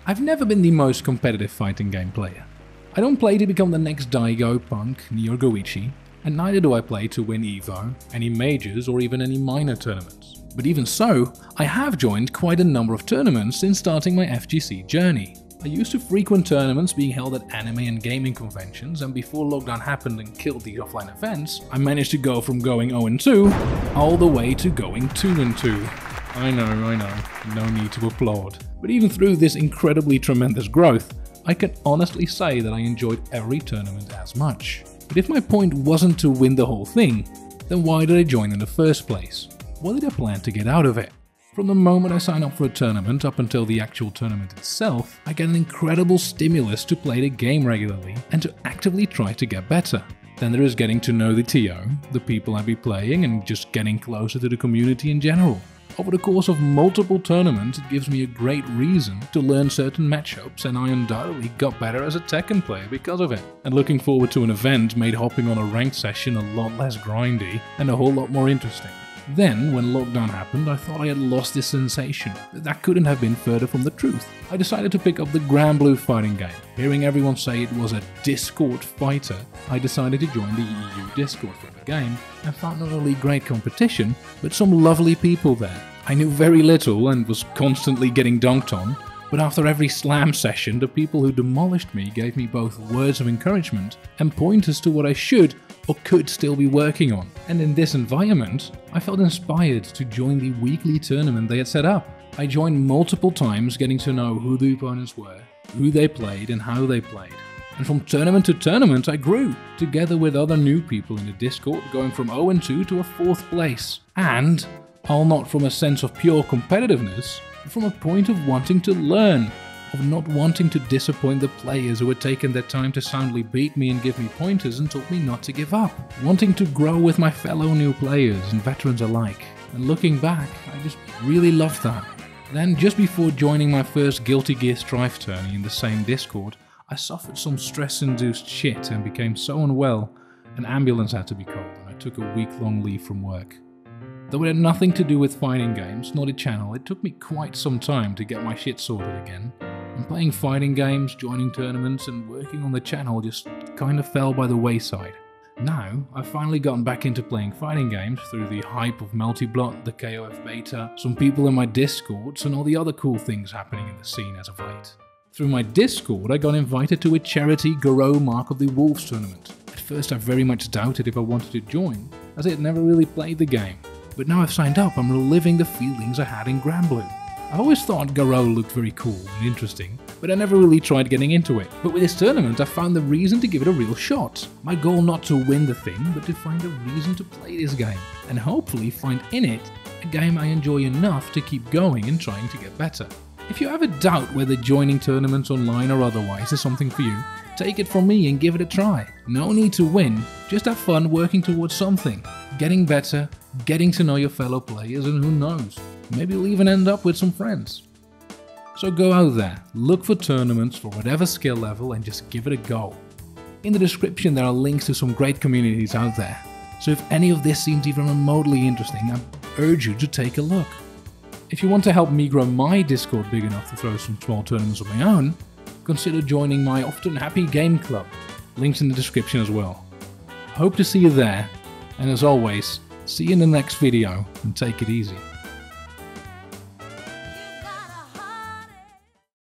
I've never been the most competitive fighting game player. I don't play to become the next Daigo, Punk, Neo Goichi, and neither do I play to win EVO, any majors or even any minor tournaments. But even so, I have joined quite a number of tournaments since starting my FGC journey. I used to frequent tournaments being held at anime and gaming conventions, and before lockdown happened and killed these offline events, I managed to go from going 0-2 all the way to going 2-2. I know, no need to applaud. But even through this incredibly tremendous growth, I can honestly say that I enjoyed every tournament as much. But if my point wasn't to win the whole thing, then why did I join in the first place? What did I plan to get out of it? From the moment I sign up for a tournament up until the actual tournament itself, I get an incredible stimulus to play the game regularly and to actively try to get better. Then there is getting to know the TO, the people I be playing, and just getting closer to the community in general. Over the course of multiple tournaments, it gives me a great reason to learn certain matchups, and I undoubtedly got better as a Tekken player because of it. And looking forward to an event made hopping on a ranked session a lot less grindy and a whole lot more interesting. Then, when lockdown happened, I thought I had lost this sensation, but that couldn't have been further from the truth. I decided to pick up the Granblue fighting game. Hearing everyone say it was a Discord fighter, I decided to join the EU Discord for the game, and found not only great competition, but some lovely people there. I knew very little and was constantly getting dunked on, but after every slam session, the people who demolished me gave me both words of encouragement and pointers to what I should or could still be working on. And in this environment, I felt inspired to join the weekly tournament they had set up. I joined multiple times, getting to know who the opponents were, who they played and how they played. And from tournament to tournament I grew, together with other new people in the Discord, going from 0-2 to a 4th place. And, all not from a sense of pure competitiveness, but from a point of wanting to learn, of not wanting to disappoint the players who had taken their time to soundly beat me and give me pointers and told me not to give up. Wanting to grow with my fellow new players and veterans alike. And looking back, I just really loved that. Then, just before joining my first Guilty Gear Strife tourney in the same Discord, I suffered some stress-induced shit and became so unwell, an ambulance had to be called and I took a week-long leave from work. Though it had nothing to do with fighting games, nor the channel, it took me quite some time to get my shit sorted again. And playing fighting games, joining tournaments, and working on the channel just kind of fell by the wayside. Now, I've finally gotten back into playing fighting games through the hype of Multiblot, the KOF beta, some people in my Discords, and all the other cool things happening in the scene as of late. Through my Discord, I got invited to a charity Garou Mark of the Wolves tournament. At first I very much doubted if I wanted to join, as I had never really played the game. But now I've signed up, I'm reliving the feelings I had in Granblue. I always thought Garou looked very cool and interesting, but I never really tried getting into it. But with this tournament I found the reason to give it a real shot. My goal not to win the thing, but to find a reason to play this game, and hopefully find in it a game I enjoy enough to keep going and trying to get better. If you have a doubt whether joining tournaments online or otherwise is something for you, take it from me and give it a try. No need to win, just have fun working towards something, getting better, getting to know your fellow players, and who knows, maybe you'll even end up with some friends. So go out there, look for tournaments for whatever skill level and just give it a go. In the description there are links to some great communities out there, so if any of this seems even remotely interesting, I urge you to take a look. If you want to help me grow my Discord big enough to throw some small tournaments of my own, consider joining my Often Happy Game Club, links in the description as well. Hope to see you there, and as always, see you in the next video and take it easy.